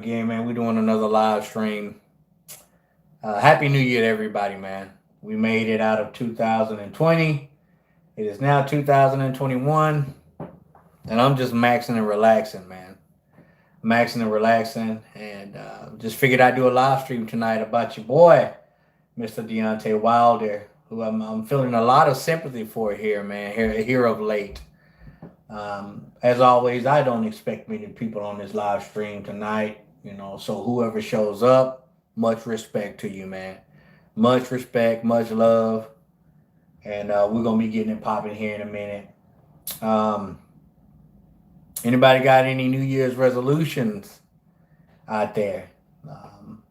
again, man. We're doing another live stream. Happy New Year to everybody, man. We made it out of 2020. It is now 2021, and I'm just maxing and relaxing, man. Maxing and relaxing, and just figured I'd do a live stream tonight about your boy, Mr. Deontay Wilder, who I'm feeling a lot of sympathy for here, man. Here of late. As always, I don't expect many people on this live stream tonight, so whoever shows up, much respect to you, man. Much respect, much love, and we're gonna be getting it popping here in a minute. Um, Anybody got any New Year's resolutions out there? Um,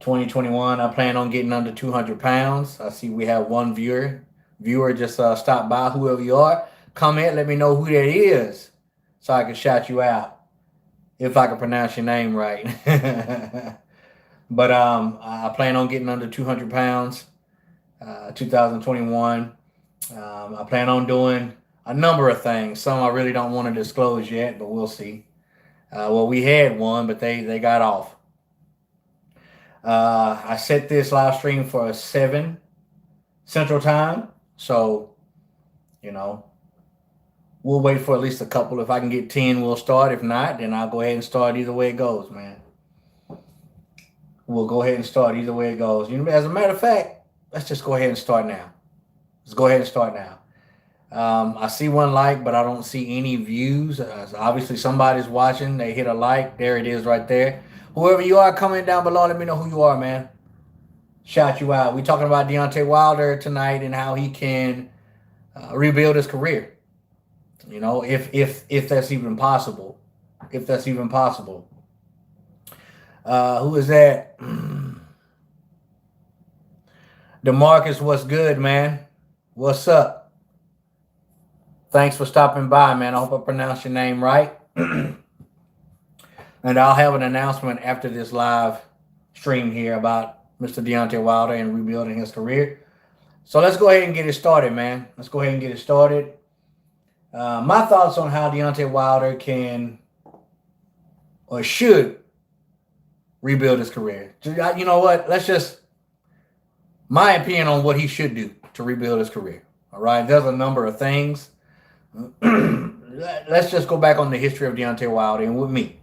2021, I plan on getting under 200 pounds. I see we have one viewer just stop by. Whoever you are, comment, let me know who that is, so I can shout you out if I can pronounce your name right. But I plan on getting under 200 pounds, 2021. I plan on doing a number of things. Some I really don't want to disclose yet, but we'll see. Well, we had one, but they got off. I set this live stream for 7 Central Time, so you know we'll wait for at least a couple. If I can get 10, we'll start. If not, then I'll go ahead and start. Either way it goes, man. We'll go ahead and start either way it goes. As a matter of fact, let's just go ahead and start now. Let's go ahead and start now. I see one like, but I don't see any views. So obviously, somebody's watching. They hit a like. There it is right there. Whoever you are, comment down below. Let me know who you are, man. Shout you out. We're talking about Deontay Wilder tonight and how he can rebuild his career. If that's even possible. If that's even possible. Who is that? DeMarcus, what's good, man? What's up? Thanks for stopping by, man. I hope I pronounced your name right. And I'll have an announcement after this live stream here about Mr. Deontay Wilder and rebuilding his career. So let's go ahead and get it started, man. Let's go ahead and get it started. My thoughts on how Deontay Wilder can or should rebuild his career. You know what? My opinion on what he should do to rebuild his career. All right. There's a number of things. Let's just go back on the history of Deontay Wilder and with me.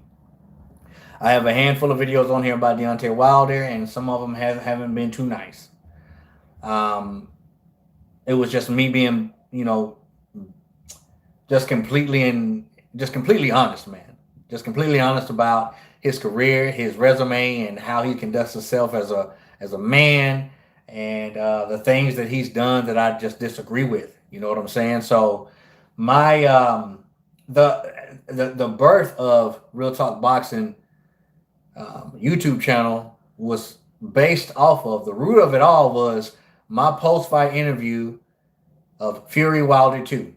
I have a handful of videos on here about Deontay Wilder, and some of them haven't been too nice. It was just me being, just completely honest, man. Just completely honest about his career, his resume, and how he conducts himself as a man, and the things that he's done that I just disagree with. You know what I'm saying? So my the birth of Real Talk Boxing YouTube channel was based off of, the root of it all was my post fight interview of Fury Wilder 2.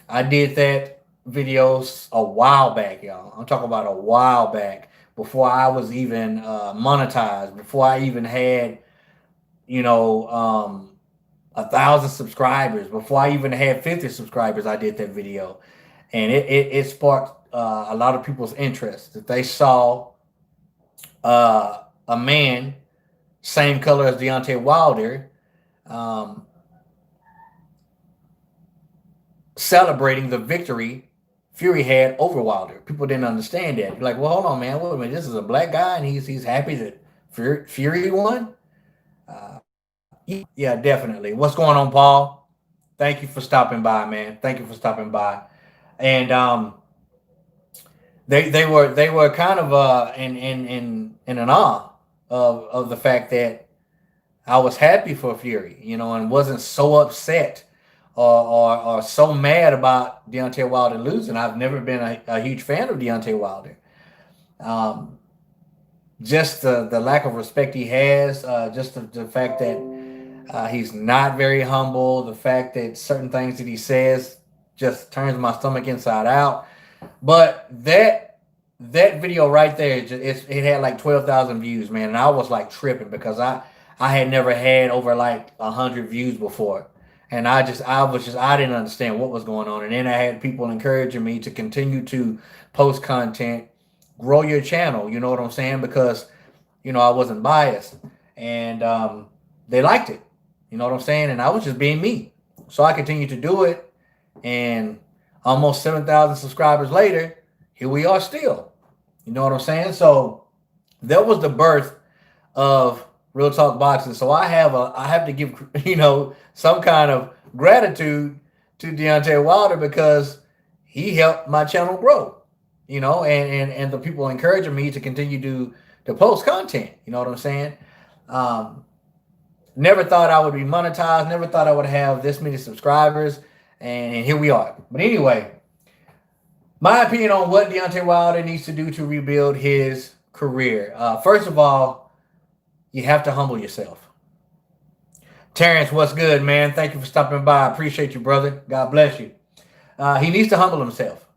I did that videos a while back, y'all. I'm talking about a while back, before I was even monetized, before I even had, 1,000 subscribers, before I even had 50 subscribers. I did that video, and it sparked a lot of people's interest, that they saw a man same color as Deontay Wilder celebrating the victory Fury had over Wilder. People didn't understand that. You're like, well, hold on, man. Wait a minute. This is a black guy, and he's happy that Fury won. Yeah, definitely. What's going on, Paul? Thank you for stopping by, man. Thank you for stopping by. And they were kind of in an awe of the fact that I was happy for Fury, and wasn't so upset or so mad about Deontay Wilder losing. I've never been a huge fan of Deontay Wilder. Um, just the lack of respect he has, just the fact that he's not very humble, the fact that certain things that he says just turns my stomach inside out. But that video right there, it had like 12,000 views, man, and I was like tripping because I had never had over like 100 views before. And I didn't understand what was going on. And then I had people encouraging me to continue to post content grow your channel. You know what I'm saying? Because, I wasn't biased, and they liked it. You know what I'm saying? And I was just being me. So I continued to do it, and almost 7,000 subscribers later, here we are still. You know what I'm saying? So that was the birth of Real Talk Boxing. So I have to give some kind of gratitude to Deontay Wilder, because he helped my channel grow. And the people encouraging me to continue to post content. You know what I'm saying? Never thought I would be monetized. Never thought I would have this many subscribers, and here we are. But anyway, my opinion on what Deontay Wilder needs to do to rebuild his career. First of all, you have to humble yourself. Terrence, what's good, man? Thank you for stopping by. I appreciate you, brother. God bless you. He needs to humble himself,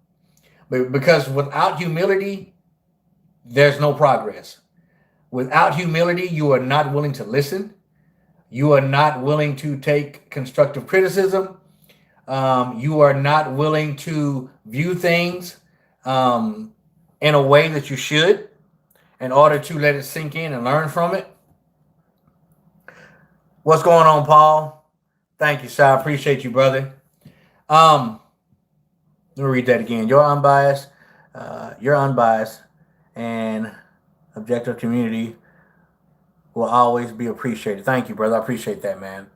because without humility, there's no progress. Without humility, you are not willing to listen. You are not willing to take constructive criticism. You are not willing to view things in a way that you should, in order to let it sink in and learn from it. What's going on, Paul? Thank you, sir. I appreciate you, brother. Let me read that again. You're unbiased, and objective community will always be appreciated. Thank you, brother. I appreciate that, man.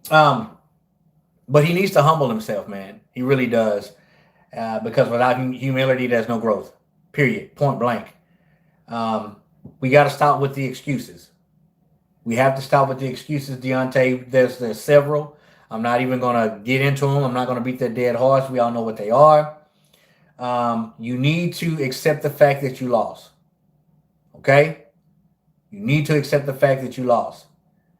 But he needs to humble himself, man. He really does. Because without humility, there's no growth. Period. Point blank. We got to stop with the excuses. We have to stop with the excuses, Deontay. There's several. I'm not even going to get into them. I'm not going to beat that dead horse. We all know what they are. You need to accept the fact that you lost. Okay? You need to accept the fact that you lost.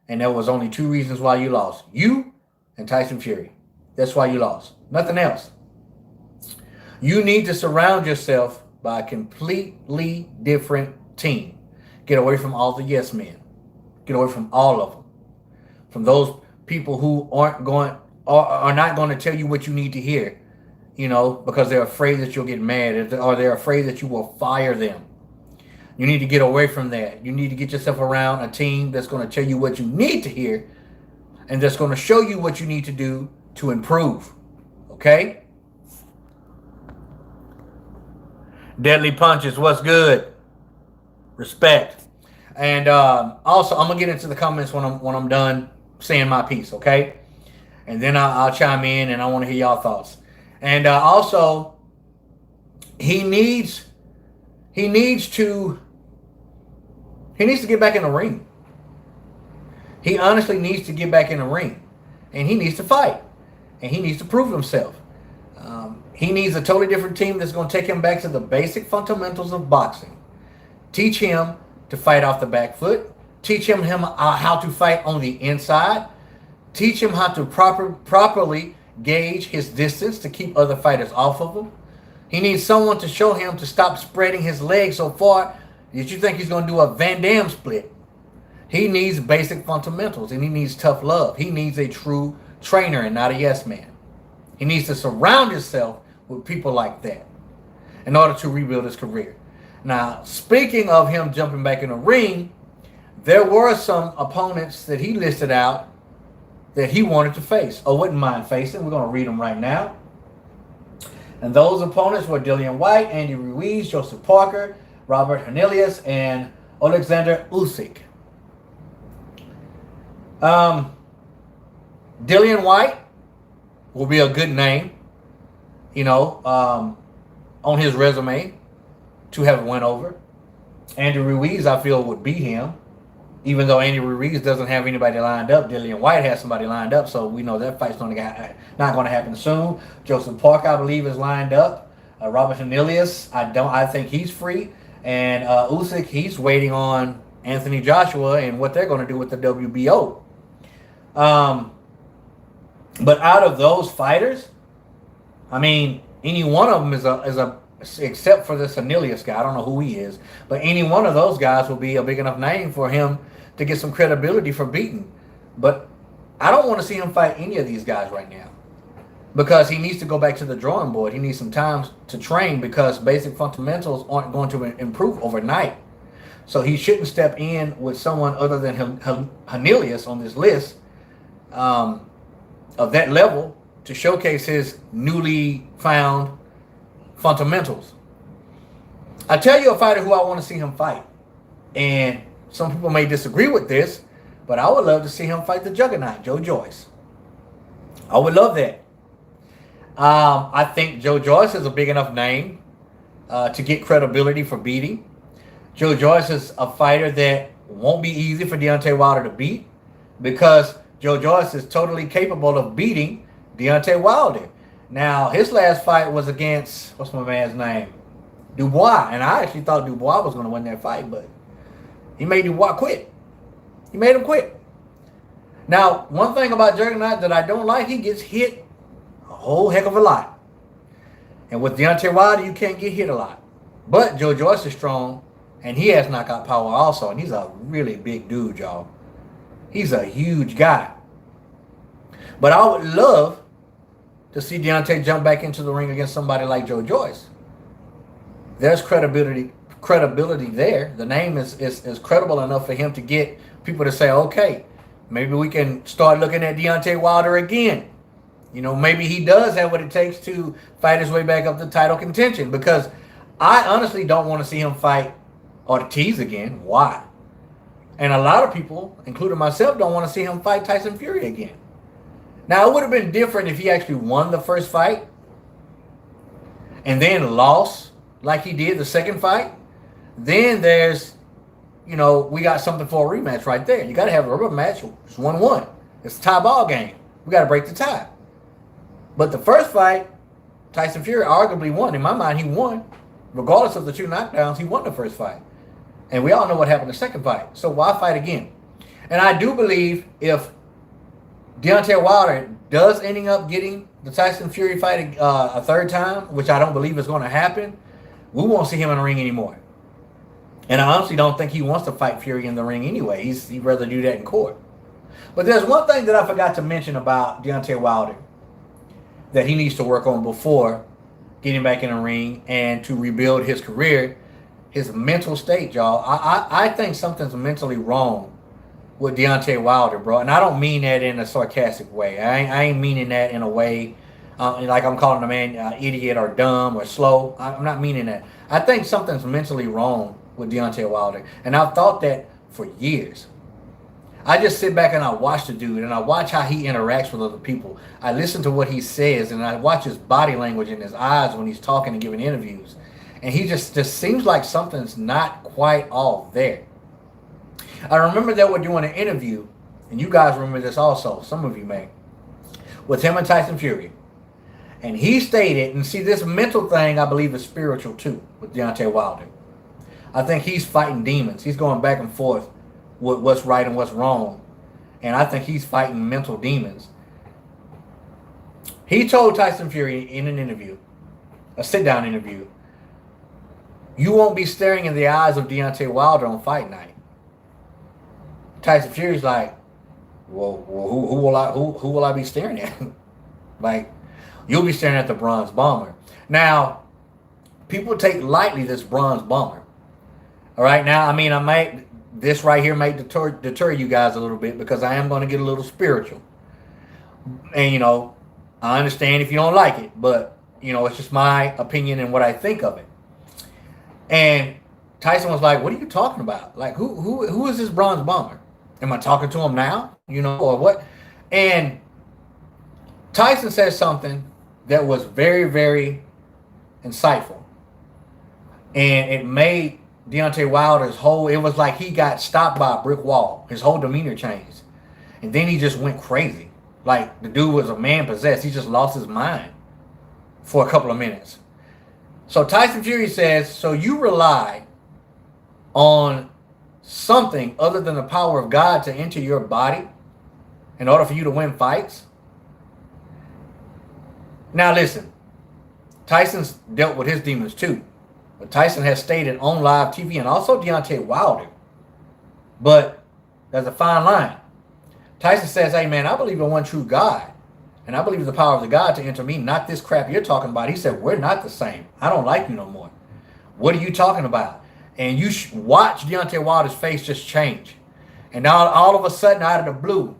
And there was only two reasons why you lost. You and Tyson Fury. That's why you lost. Nothing else. You need to surround yourself by a completely different team. Get away from all the yes men. Get away from all of them. From those people who are not going to tell you what you need to hear, because they're afraid that you'll get mad, or they're afraid that you will fire them. You need to get away from that. You need to get yourself around a team that's going to tell you what you need to hear, and that's going to show you what you need to do to improve. Okay? Deadly Punches, what's good? Respect. And also, I'm gonna get into the comments when I'm done saying my piece, okay? And then I'll chime in, and I want to hear y'all thoughts. And also, he needs to get back in the ring. He honestly needs to get back in the ring, and he needs to fight, and he needs to prove himself. He needs a totally different team that's going to take him back to the basic fundamentals of boxing. Teach him to fight off the back foot. Teach him how to fight on the inside. Teach him how to properly gauge his distance to keep other fighters off of him. He needs someone to show him to stop spreading his legs so far that you think he's going to do a Van Damme split. He needs basic fundamentals, and he needs tough love. He needs a true trainer and not a yes man. He needs to surround himself with people like that in order to rebuild his career. Now, speaking of him jumping back in the ring, there were some opponents that he listed out that he wanted to face or wouldn't mind facing. We're going to read them right now. And those opponents were Dillian White, Andy Ruiz, Joseph Parker, Robert Hernelius, and Alexander Usyk. Dillian White will be a good name, on his resume to have a win over. Andy Ruiz, I feel, would beat him. Even though Andy Ruiz doesn't have anybody lined up, Dillian White has somebody lined up, so we know that fight's not going to happen soon. Joseph Parker, I believe, is lined up. Robert Hernelius, I think he's free. And Usyk, he's waiting on Anthony Joshua and what they're going to do with the WBO. But out of those fighters, I mean, any one of them is a except for this Hernelius guy. I don't know who he is, but any one of those guys will be a big enough name for him to get some credibility for beating. But I don't want to see him fight any of these guys right now. because he needs to go back to the drawing board. He needs some time to train because basic fundamentals aren't going to improve overnight. So he shouldn't step in with someone other than Hanelius on this list of that level to showcase his newly found fundamentals. I tell you a fighter who I want to see him fight. And some people may disagree with this, but I would love to see him fight the juggernaut, Joe Joyce. I would love that. I think Joe Joyce is a big enough name to get credibility for beating. Joe Joyce is a fighter that won't be easy for Deontay Wilder to beat because Joe Joyce is totally capable of beating Deontay Wilder. Now, his last fight was against, what's my man's name? Dubois. And I actually thought Dubois was going to win that fight, but he made Dubois quit. He made him quit. Now, one thing about Juggernaut that I don't like, he gets hit a whole heck of a lot. And with Deontay Wilder, you can't get hit a lot. But Joe Joyce is strong, and he has knockout power also. And he's a really big dude, y'all. He's a huge guy. But I would love to see Deontay jump back into the ring against somebody like Joe Joyce. There's credibility there. The name is credible enough for him to get people to say, okay, maybe we can start looking at Deontay Wilder again. You know, maybe he does have what it takes to fight his way back up to title contention, because I honestly don't want to see him fight Ortiz again. Why? And a lot of people, including myself, don't want to see him fight Tyson Fury again. Now, it would have been different if he actually won the first fight and then lost like he did the second fight. Then there's, you know, we got something for a rematch right there. You got to have a rubber match. It's 1-1. It's a tie ball game. We got to break the tie. But the first fight, Tyson Fury arguably won. In my mind, he won. Regardless of the 2 knockdowns, he won the first fight. And we all know what happened the second fight. So why fight again? And I do believe if Deontay Wilder does ending up getting the Tyson Fury fight a third time, which I don't believe is going to happen, we won't see him in the ring anymore. And I honestly don't think he wants to fight Fury in the ring anyway. He'd rather do that in court. But there's one thing that I forgot to mention about Deontay Wilder that he needs to work on before getting back in the ring and to rebuild his career. His mental state, y'all. I think something's mentally wrong with Deontay Wilder, bro. And I don't mean that in a sarcastic way. I ain't meaning that in a way like I'm calling a man idiot or dumb or slow. I'm not meaning that. I think something's mentally wrong with Deontay Wilder. And I've thought that for years. I just sit back and I watch the dude and I watch how he interacts with other people. I listen to what he says and I watch his body language and his eyes when he's talking and giving interviews. And he just seems like something's not quite all there. I remember that we're doing an interview, and you guys remember this also, some of you may, with him and Tyson Fury. And he stated, and see, this mental thing I believe is spiritual too with Deontay Wilder. I think he's fighting demons. He's going back and forth with what's right and what's wrong. And I think he's fighting mental demons. He told Tyson Fury in an interview, a sit-down interview, you won't be staring in the eyes of Deontay Wilder on fight night. Tyson Fury's like, well, who will I be staring at? Like, you'll be staring at the Bronze Bomber. Now, people take lightly this Bronze Bomber. All right, now, I mean, this right here might deter you guys a little bit because I am going to get a little spiritual. And, you know, I understand if you don't like it, but, you know, it's just my opinion and what I think of it. And Tyson was like, what are you talking about? Like, who is this Bronze Bomber? Am I talking to him now? You know, or what? And Tyson said something that was very, very insightful. And it made Deontay Wilder's it was like he got stopped by a brick wall. His whole demeanor changed. And then he just went crazy. Like, the dude was a man possessed. He just lost his mind for a couple of minutes. So Tyson Fury says, so you rely on something other than the power of God to enter your body in order for you to win fights? Now listen, Tyson's dealt with his demons too. But Tyson has stated on live TV, and also Deontay Wilder. But there's a fine line. Tyson says, hey man, I believe in one true God. and I believe the power of the God to enter me, not this crap you're talking about. He said, we're not the same. I don't like you no more. What are you talking about? And you watch Deontay Wilder's face just change. And now all of a sudden, out of the blue,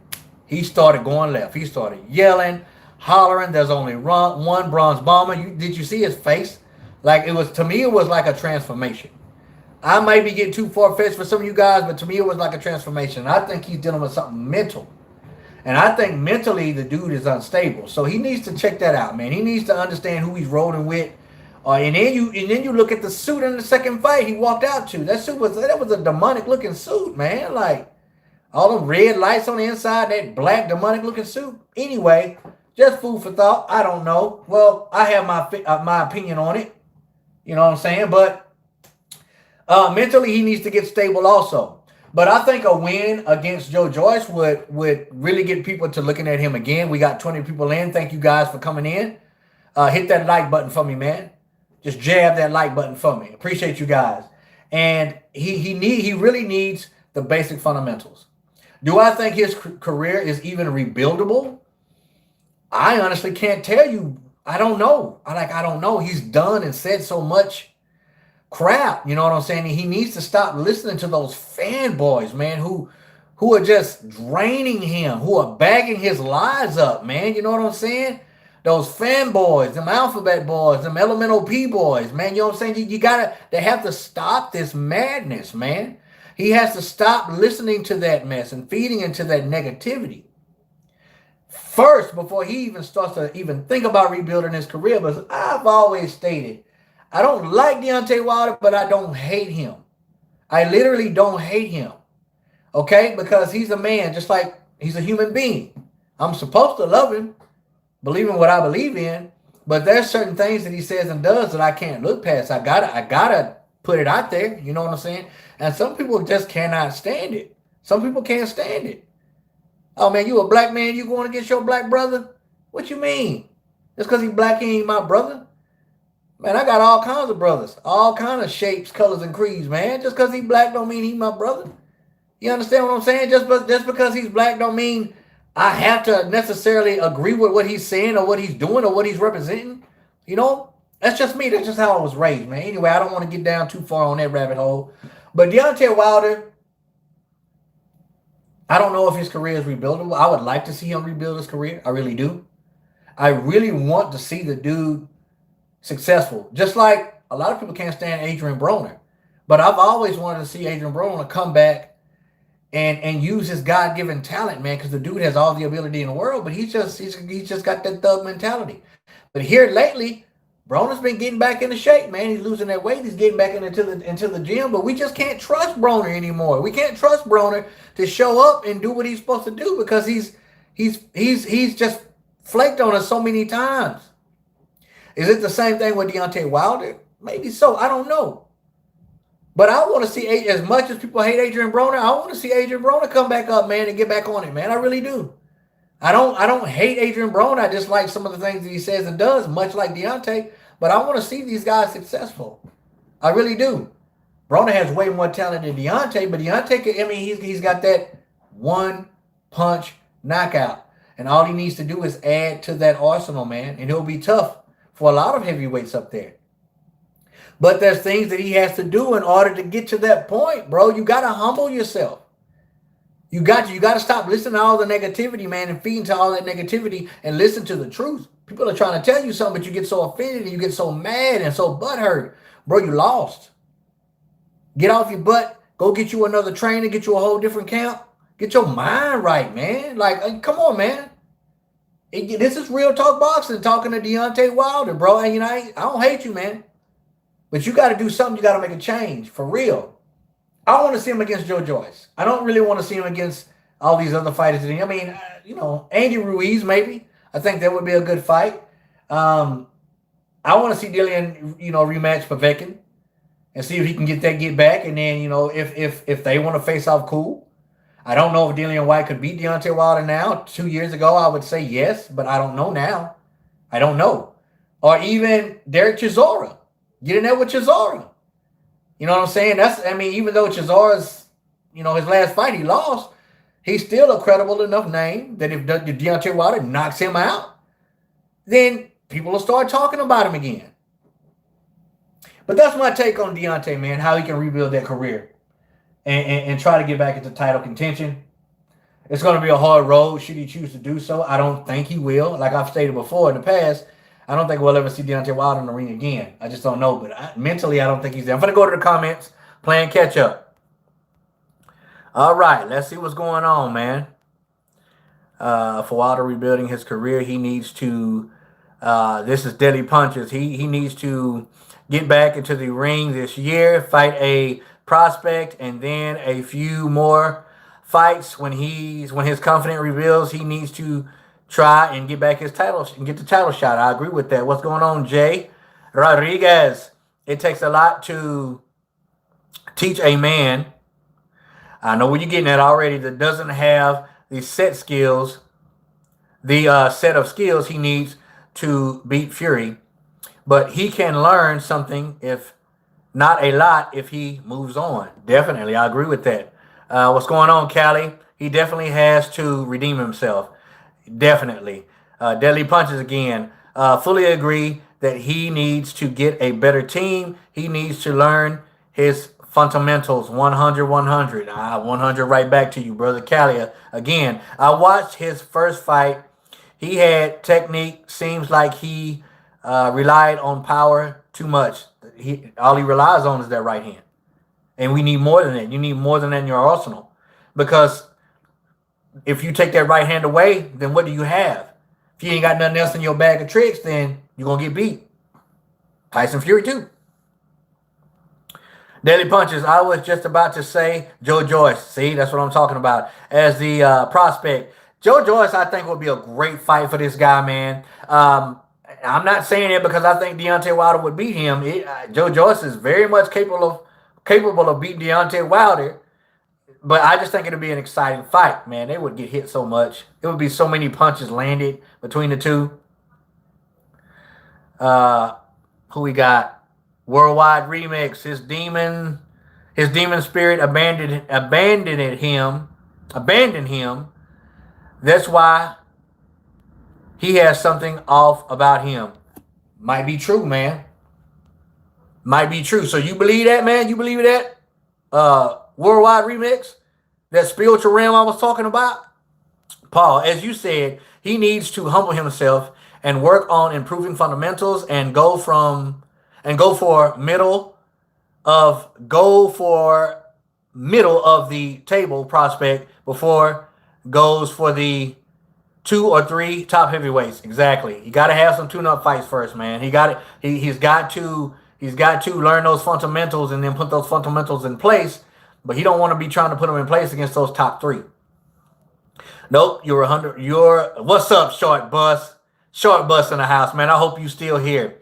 he started going left. He started yelling, hollering. There's only one bronze bomber. Did you see his face? Like, it was, to me, it was like a transformation. I might be getting too far-fetched for some of you guys, but to me, it was like a transformation. I think he's dealing with something mental. And I think mentally the dude is unstable. So he needs to check that out, man. He needs to understand who he's rolling with. And then you look at the suit in the second fight he walked out to. That was a demonic looking suit, man. Like all them red lights on the inside, that black demonic looking suit. Anyway, just food for thought. I don't know. Well, I have my opinion on it. You know what I'm saying? But mentally he needs to get stable also. But I think a win against Joe Joyce would really get people to looking at him again. We got 20 people in. Thank you guys for coming in. Hit that like button for me, man. Just jab that like button for me. Appreciate you guys. And he really needs the basic fundamentals. Do I think his career is even rebuildable? I honestly can't tell you. I don't know. I don't know. He's done and said so much crap. You know what I'm saying? He needs to stop listening to those fanboys, man, who are just draining him, who are bagging his lies up, man. You know what I'm saying? Those fanboys, them alphabet boys, them elemental P boys, man. You know what I'm saying? They have to stop this madness, man. He has to stop listening to that mess and feeding into that negativity first before he even starts to even think about rebuilding his career. But I've always stated, I don't like Deontay Wilder, but I don't hate him. I literally don't hate him. Okay? Because he's a man, just like he's a human being. I'm supposed to love him, believe in what I believe in, but there's certain things that he says and does that I can't look past. I gotta put it out there. You know what I'm saying? And some people just cannot stand it. Some people can't stand it. Oh man, you a black man, you going against your black brother? What you mean? Just because he's black, he ain't my brother? Man, I got all kinds of brothers, all kinds of shapes, colors, and creeds, man. Just because he's black don't mean he's my brother. You understand what I'm saying? Just because he's black don't mean I have to necessarily agree with what he's saying or what he's doing or what he's representing. You know, that's just me. That's just how I was raised, man. Anyway, I don't want to get down too far on that rabbit hole. But Deontay Wilder, I don't know if his career is rebuildable. I would like to see him rebuild his career. I really do. I really want to see the dude successful. Just like a lot of people can't stand Adrian Broner. But I've always wanted to see Adrian Broner come back and use his God-given talent, man, because the dude has all the ability in the world, but he's just got that thug mentality. But here lately, Broner's been getting back into shape, man. He's losing that weight. He's getting back into the gym, but we just can't trust Broner anymore. We can't trust Broner to show up and do what he's supposed to do because he's just flaked on us so many times. Is it the same thing with Deontay Wilder? Maybe so. I don't know. But I want to see, as much as people hate Adrian Broner, I want to see Adrian Broner come back up, man, and get back on it, man. I really do. I don't hate Adrian Broner. I just like some of the things that he says and does, much like Deontay. But I want to see these guys successful. I really do. Broner has way more talent than Deontay, but Deontay, I mean, he's got that one punch knockout. And all he needs to do is add to that arsenal, man. And he'll be tough for a lot of heavyweights up there. But there's things that he has to do in order to get to that point, bro. You got to humble yourself. You got to stop listening to all the negativity, man, and feeding to all that negativity and listen to the truth. People are trying to tell you something, but you get so offended and you get so mad and so butthurt. Bro, you lost. Get off your butt. Go get you another trainer. Get you a whole different camp. Get your mind right, man. Like, come on, man. This is real talk boxing, talking to Deontay Wilder, bro. And, you know, I don't hate you, man. But you got to do something. You got to make a change, for real. I want to see him against Joe Joyce. I don't really want to see him against all these other fighters. I mean, you know, Andy Ruiz, maybe. I think that would be a good fight. I want to see Dillian, you know, rematch Povetkin and see if he can get back. And then, you know, if they want to face off, cool. I don't know if Dillian White could beat Deontay Wilder now. 2 years ago, I would say yes, but I don't know now. I don't know. Or even Derek Chisora. Get in there with Chisora. You know what I'm saying? Even though Chisora's, you know, his last fight he lost, he's still a credible enough name that if Deontay Wilder knocks him out, then people will start talking about him again. But that's my take on Deontay, man, how he can rebuild that career and try to get back into title contention. It's going to be a hard road should he choose to do so. I don't think he will. Like I've stated before in the past, I don't think we'll ever see Deontay Wilder in the ring again. I just don't know. But mentally, I don't think he's there. I'm going to go to the comments, playing catch up. All right, let's see what's going on, man. For Wilder rebuilding his career, he needs to, this is Deadly Punches. He needs to get back into the ring this year, fight a prospect, and then a few more fights. When his confidence reveals, he needs to try and get back his title and get the title shot. I agree with that. What's going on, Jay Rodriguez? It takes a lot to teach a man. I know what you're getting at already. That doesn't have the set skills, the set of skills he needs to beat Fury. But he can learn something, if not a lot, if he moves on. Definitely, I agree with that. What's going on, Callie? He definitely has to redeem himself. Definitely. Deadly Punches again. Fully agree that he needs to get a better team. He needs to learn his fundamentals. 100, 100. 100 right back to you, brother Callie. Again, I watched his first fight. He had technique. Seems like he relied on power too much. All he relies on is that right hand. And we need more than that. You need more than that in your arsenal. Because if you take that right hand away, then what do you have? If you ain't got nothing else in your bag of tricks, then you're going to get beat. Tyson Fury too. Deadly Punches. I was just about to say Joe Joyce. See, that's what I'm talking about. As the prospect. Joe Joyce, I think, would be a great fight for this guy, man. I'm not saying it because I think Deontay Wilder would beat him. Joe Joyce is very much capable of beating Deontay Wilder, but I just think it'll be an exciting fight, man. They would get hit so much. It would be so many punches landed between the two. Who we got? Worldwide Remix. His demon spirit abandoned him. That's why he has something off about him. Might be true, man. Might be true. So you believe that, man? You believe that? Worldwide Remix? That spiritual realm I was talking about? Paul, as you said, he needs to humble himself and work on improving fundamentals and go for middle of the table prospect before goes for the 2 or 3 top heavyweights. Exactly. You got to have some tune-up fights first, man. He's got to learn those fundamentals and then put those fundamentals in place. But he don't want to be trying to put them in place against those top 3. Nope. You're 100. What's up, Short Bus? Short Bus in the house, man. I hope you still here.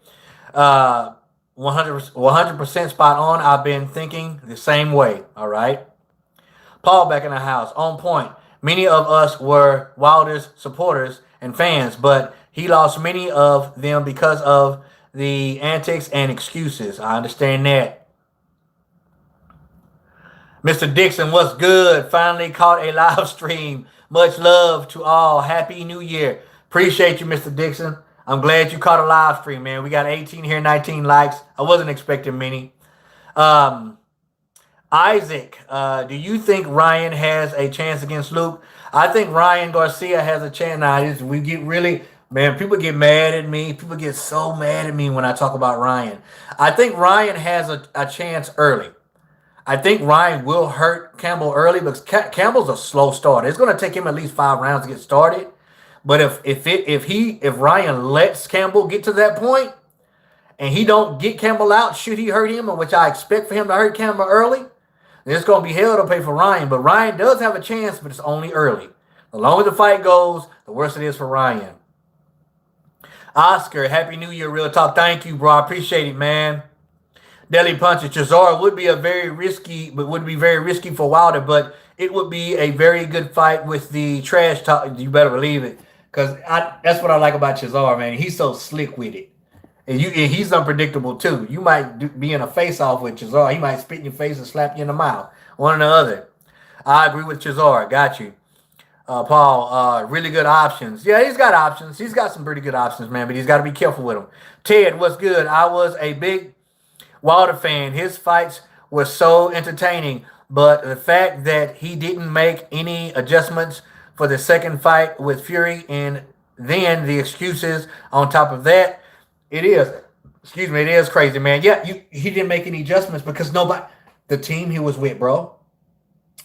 100% spot on. I've been thinking the same way. All right. Paul back in the house. On point. Many of us were Wilder's supporters and fans, but he lost many of them because of the antics and excuses. I understand that. Mr. Dixon, what's good? Finally caught a live stream. Much love to all. Happy New Year. Appreciate you, Mr. Dixon. I'm glad you caught a live stream, man. We got 18 here, 19 likes. I wasn't expecting many. Isaac, do you think Ryan has a chance against Luke? I think Ryan Garcia has a chance. Now, we get really, man, people get mad at me. People get so mad at me when I talk about Ryan. I think Ryan has a chance early. I think Ryan will hurt Campbell early because Campbell's a slow starter. It's going to take him at least 5 rounds to get started. But if Ryan lets Campbell get to that point and he don't get Campbell out, should he hurt him, which I expect for him to hurt Campbell early, then it's going to be hell to pay for Ryan. But Ryan does have a chance, but it's only early. The longer the fight goes, the worse it is for Ryan. Oscar, Happy New Year, Real Talk. Thank you, bro. I appreciate it, man. Deadly Punches. Chisora would be very risky for Wilder, but it would be a very good fight with the trash talk. You better believe it. Because that's what I like about Chisora, man. He's so slick with it. And he's unpredictable, too. You might be in a face-off with Chisora. He might spit in your face and slap you in the mouth. One or the other. I agree with Chisora. Got you. Paul, really good options. Yeah, he's got options. He's got some pretty good options, man, but he's got to be careful with them. Ted, what's good? I was a big Wilder fan. His fights were so entertaining, but the fact that he didn't make any adjustments for the second fight with Fury and then the excuses on top of that, it is, excuse me, it is crazy, man. Yeah, he didn't make any adjustments because nobody, the team he was with, bro,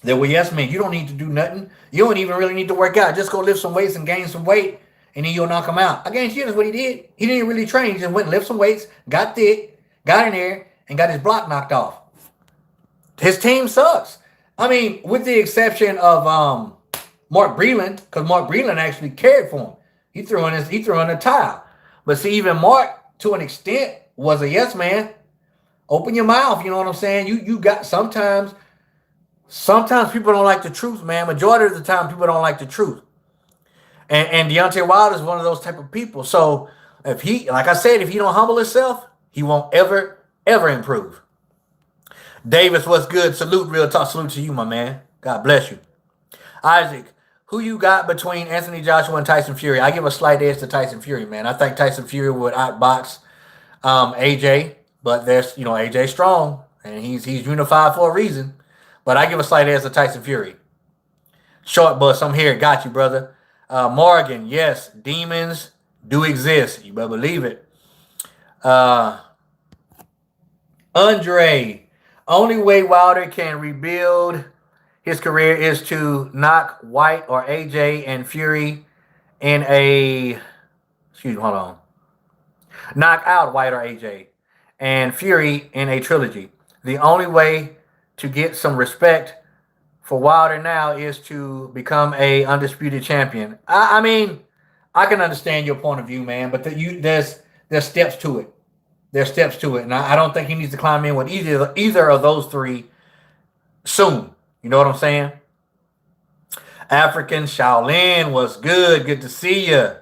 they were yes men. You don't need to do nothing. You don't even really need to work out. Just go lift some weights and gain some weight, and then you'll knock him out. I guarantee you that's what he did. He didn't really train. He just went and lift some weights, got thick, got in there, and got his block knocked off. His team sucks. I mean, with the exception of Mark Breland, because Mark Breland actually cared for him. He threw in a towel. But see, even Mark, to an extent, was a yes man. Open your mouth, you know what I'm saying? You got sometimes people don't like the truth, man. Majority of the time, people don't like the truth. And Deontay Wilder is one of those type of people. So if he, like I said, if he don't humble himself, he won't ever improve. Davis, what's good? Salute, real talk. Salute to you, my man. God bless you. Isaac, who you got between Anthony Joshua and Tyson Fury? I give a slight edge to Tyson Fury, man. I think Tyson Fury would outbox AJ, but there's, AJ strong, and he's unified for a reason. But I give a slight edge to Tyson Fury. Short bus, I'm here. Got you, brother. Morgan, yes, demons do exist. You better believe it. Andre, only way Wilder can rebuild his career is to knock White or AJ and Fury in a, knock out White or AJ and Fury in a trilogy. The only way to get some respect for Wilder now is to become a undisputed champion. I mean, I can understand your point of view, man, but there's steps to it. There's steps to it, and I don't think he needs to climb in with either of those three soon. You know what I'm saying? African Shaolin was good. Good to see you.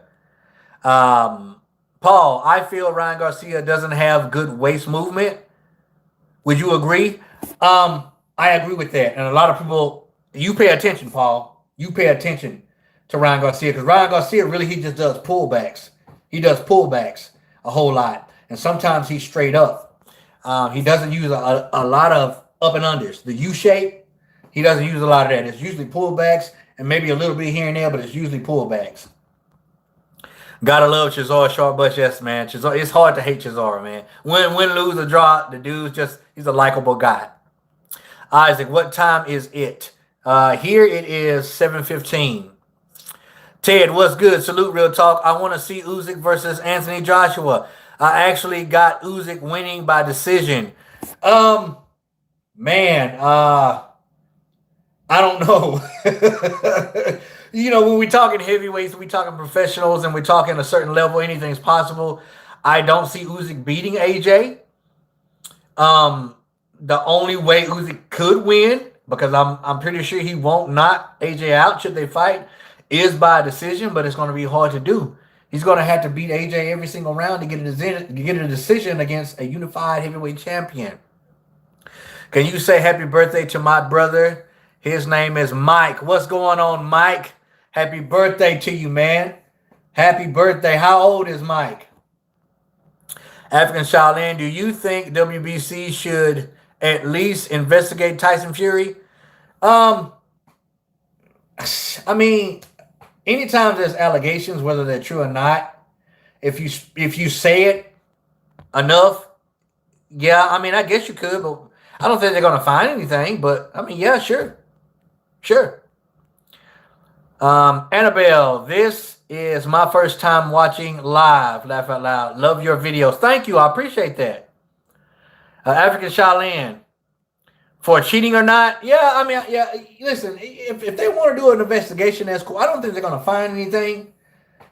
Paul, I feel Ryan Garcia doesn't have good waist movement. Would you agree? I agree with that. And a lot of people, you pay attention, Paul. You pay attention to Ryan Garcia because Ryan Garcia really, he just does pullbacks. He does pullbacks a whole lot. And sometimes he's straight up. He doesn't use a lot of up and unders. The U shape, he doesn't use a lot of that. It's usually pullbacks and maybe a little bit here and there, but it's usually pullbacks. Gotta love Chisora, short bus, yes, man. Chisora, it's hard to hate Chisora, man. Win, lose, or draw, the dude's just, he's a likable guy. Isaac, what time is it? Here it is 7:15. Ted, what's good? Salute, real talk. I want to see Usyk versus Anthony Joshua. I actually got Usyk winning by decision. Man, I don't know. When we're talking heavyweights, we're talking professionals, and we're talking a certain level, anything's possible. I don't see Usyk beating AJ. The only way Usyk could win, because I'm pretty sure he won't knock AJ out should they fight, is by decision, but it's going to be hard to do. He's going to have to beat AJ every single round to get a decision against a unified heavyweight champion. Can you say happy birthday to my brother? His name is Mike. What's going on, Mike? Happy birthday to you, man. Happy birthday. How old is Mike? African Shaolin, do you think WBC should at least investigate Tyson Fury? I mean, anytime there's allegations, whether they're true or not, if you say it enough, yeah, I mean, I guess you could, but I don't think they're going to find anything. But, I mean, yeah, sure. Annabelle, this is my first time watching live. Laugh out loud. Love your videos. Thank you. I appreciate that. African Shaolin, for cheating or not? Yeah, I mean, yeah. Listen, if they want to do an investigation, that's cool. I don't think they're going to find anything,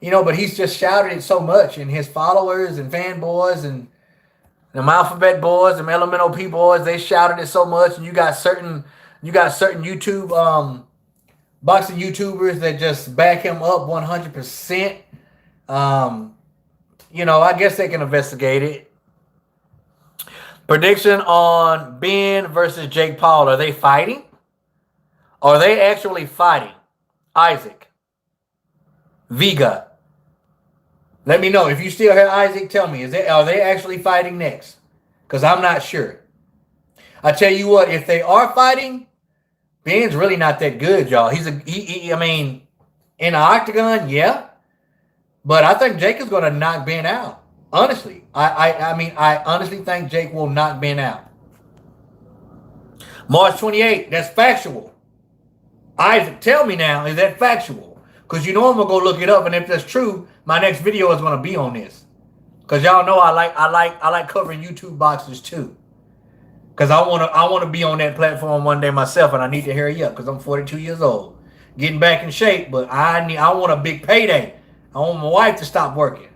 but he's just shouted it so much, and his followers and fanboys and the Alphabet boys, the Elemental P boys, they shouted it so much, and you got certain YouTube boxing YouTubers that just back him up 100%. I guess they can investigate it. Prediction on Ben versus Jake Paul. Are they fighting? Are they actually fighting? Isaac, Vega. Let me know if you still hear Isaac. Tell me, are they actually fighting next? Because I'm not sure. I tell you what, if they are fighting, Ben's really not that good, y'all. I mean, in the octagon, yeah, but I think Jake is going to knock Ben out. Honestly, I honestly think Jake will knock Ben out. March 28th, that's factual. Isaac, tell me now, is that factual? Because you know I'm gonna go look it up, and if that's true, my next video is gonna be on this. Because y'all know I like covering YouTube boxers too. Because I wanna be on that platform one day myself, and I need to hurry up because I'm 42 years old, getting back in shape. But I want a big payday. I want my wife to stop working.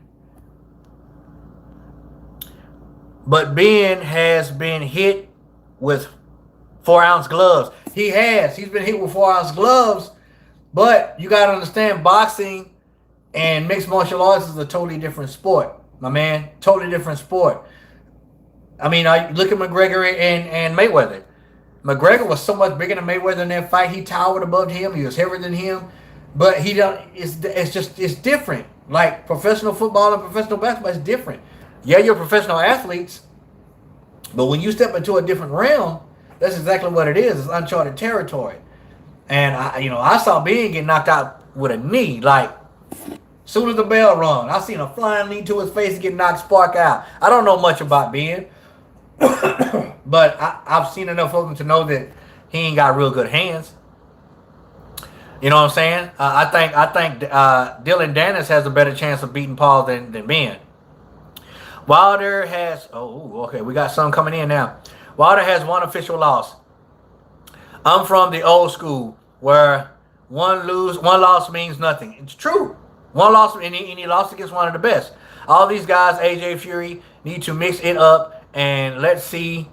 But Ben has been hit with 4-ounce gloves. He's been hit with 4-ounce gloves, but you got to understand, boxing and mixed martial arts is a totally different sport, my man. Totally different sport. I mean, look at McGregor and Mayweather. McGregor was so much bigger than Mayweather in that fight. He towered above him. He was heavier than him, but it's different. Like professional football and professional basketball is different. Yeah, you're professional athletes, but when you step into a different realm, that's exactly what it is. It's uncharted territory. And I saw Ben get knocked out with a knee. Like, soon as the bell rung, I seen a flying knee to his face and get knocked spark out. I don't know much about Ben, but I've seen enough of him to know that he ain't got real good hands. You know what I'm saying? I think Dylan Dennis has a better chance of beating Paul than Ben. Wilder has. Oh, okay. We got some coming in now. Wilder has one official loss. I'm from the old school where one loss means nothing. It's true. One loss, and he lost against one of the best. All these guys, AJ Fury, need to mix it up, and let's see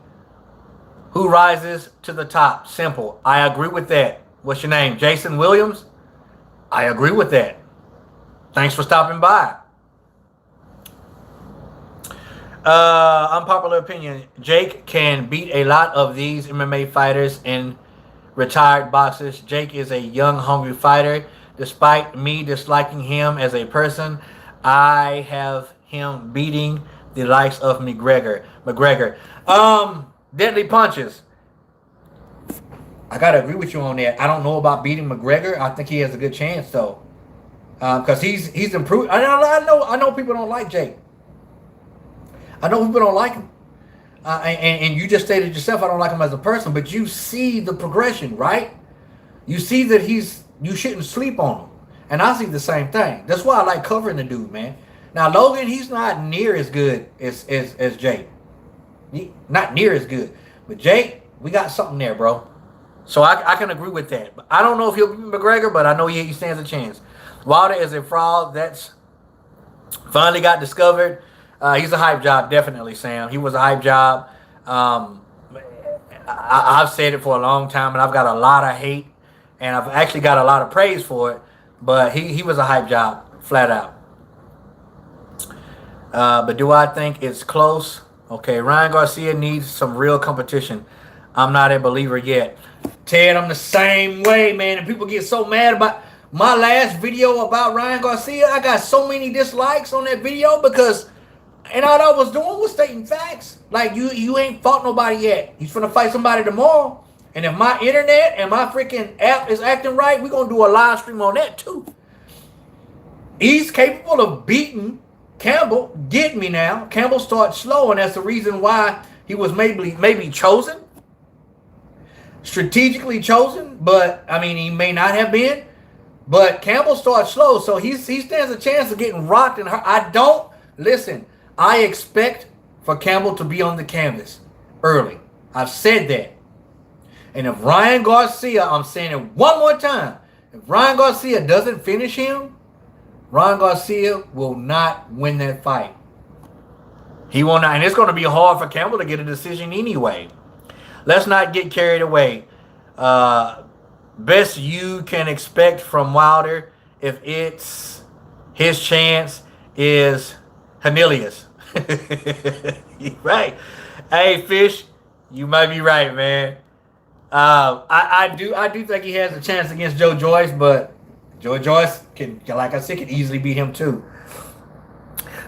who rises to the top. Simple. I agree with that. What's your name? Jason Williams? I agree with that. Thanks for stopping by. Unpopular opinion. Jake can beat a lot of these MMA fighters and retired boxers. Jake is a young, hungry fighter. Despite me disliking him as a person, I have him beating the likes of McGregor. Deadly punches. I gotta agree with you on that. I don't know about beating McGregor. I think he has a good chance though, because he's improved. I know people don't like Jake. I know people don't like him. And you just stated yourself, I don't like him as a person, but you see the progression, right? You see that you shouldn't sleep on him. And I see the same thing. That's why I like covering the dude, man. Now, Logan, he's not near as good as Jake. Not near as good. But Jake, we got something there, bro. So I can agree with that. But I don't know if he'll beat McGregor, but I know he stands a chance. Wilder is a fraud. That's finally got discovered. He's a hype job, definitely, Sam. He was a hype job. I've said it for a long time, and I've got a lot of hate, and I've actually got a lot of praise for it. But he was a hype job, flat out. But do I think it's close? Okay, Ryan Garcia needs some real competition. I'm not a believer yet. Ted, I'm the same way, man. And people get so mad about my last video about Ryan Garcia. I got so many dislikes on that video because... And all I was doing was stating facts. Like, you ain't fought nobody yet. He's finna fight somebody tomorrow. And if my internet and my freaking app is acting right, we're going to do a live stream on that too. He's capable of beating Campbell. Get me now. Campbell starts slow, and that's the reason why he was maybe chosen. Strategically chosen. But, I mean, he may not have been. But Campbell starts slow, so he stands a chance of getting rocked and hurt. Listen, I expect for Campbell to be on the canvas early. I've said that. And if Ryan Garcia, I'm saying it one more time, if Ryan Garcia doesn't finish him, Ryan Garcia will not win that fight. He will not. And it's going to be hard for Campbell to get a decision anyway. Let's not get carried away. Best you can expect from Wilder, if it's his chance, is Cornelius. Right. Hey, Fish, you might be right, man. I do think he has a chance against Joe Joyce, but Joe Joyce can, like I said, can easily beat him too.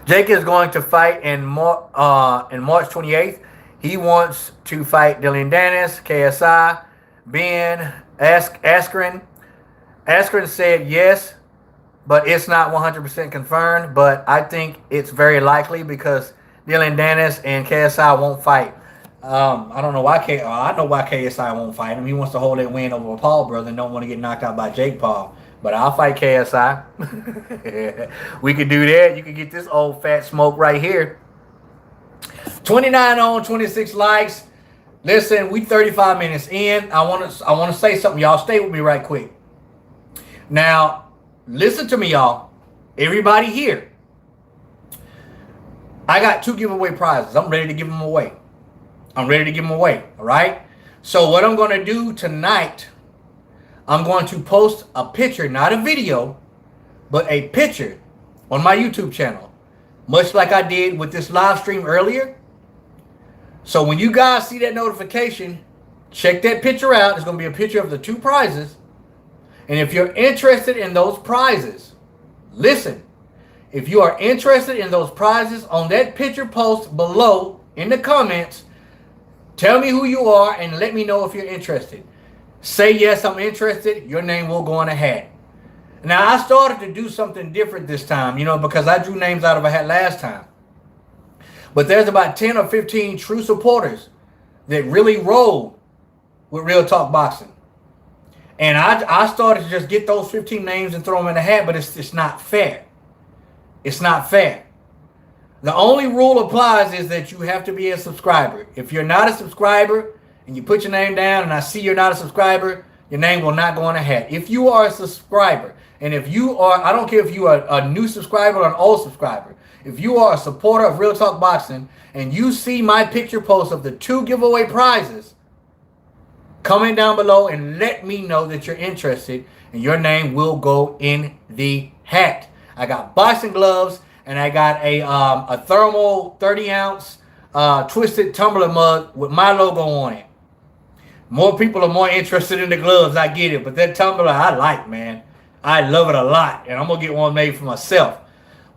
Jake is going to fight in March 28th. He wants to fight Dillon Danis, KSI, Ben Askren. Askren said yes, but it's not 100% confirmed. But I think it's very likely because Dillon Danis and KSI won't fight. I don't know why I know why KSI won't fight him. He wants to hold that win over Paul brother and don't want to get knocked out by Jake Paul. But I'll fight KSI. We could do that. You can get this old fat smoke right here. 29 on, 26 likes. Listen, we 35 minutes in. I want to say something. Y'all stay with me right quick. Now, listen to me, y'all. Everybody here. I got 2 giveaway prizes. I'm ready to give them away. All right? So what I'm going to do tonight, I'm going to post a picture, not a video, but a picture on my YouTube channel, much like I did with this live stream earlier. So when you guys see that notification, check that picture out. It's going to be a picture of the 2 prizes. And if you're interested in those prizes, listen, if you are interested in those prizes, on that picture post below in the comments, tell me who you are and let me know if you're interested. Say yes, I'm interested. Your name will go in a hat. Now, I started to do something different this time, because I drew names out of a hat last time. But there's about 10 or 15 true supporters that really roll with Real Talk Boxing. And I started to just get those 15 names and throw them in a hat, but it's not fair. It's not fair. The only rule applies is that you have to be a subscriber. If you're not a subscriber and you put your name down and I see you're not a subscriber, your name will not go in a hat. If you are a subscriber, and if you are, I don't care if you are a new subscriber or an old subscriber, if you are a supporter of Real Talk Boxing and you see my picture post of the 2 giveaway prizes, comment down below and let me know that you're interested and your name will go in the hat. I got boxing gloves and I got a thermal 30-ounce twisted tumbler mug with my logo on it. More people are more interested in the gloves, I get it, but that tumbler I like, man. I love it a lot, and I'm going to get one made for myself.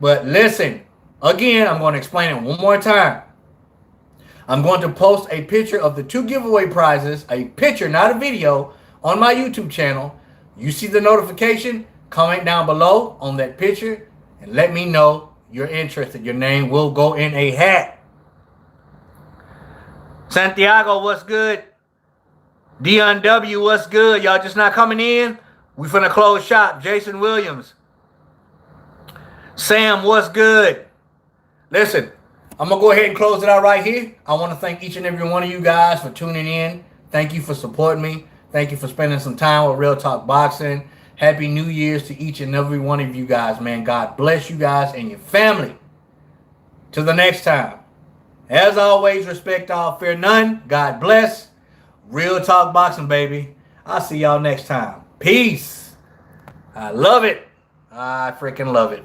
But listen, again, I'm going to explain it one more time. I'm going to post a picture of the 2 giveaway prizes, a picture, not a video, on my YouTube channel. You see the notification, comment down below on that picture, and let me know you're interested. Your name will go in a hat. Santiago, what's good? Dion W, what's good? Y'all just not coming in? We finna close shop. Jason Williams. Sam, what's good? Listen, I'm going to go ahead and close it out right here. I want to thank each and every one of you guys for tuning in. Thank you for supporting me. Thank you for spending some time with Real Talk Boxing. Happy New Year's to each and every one of you guys, man. God bless you guys and your family. Till the next time. As always, respect all, fear none. God bless. Real Talk Boxing, baby. I'll see y'all next time. Peace. I love it. I freaking love it.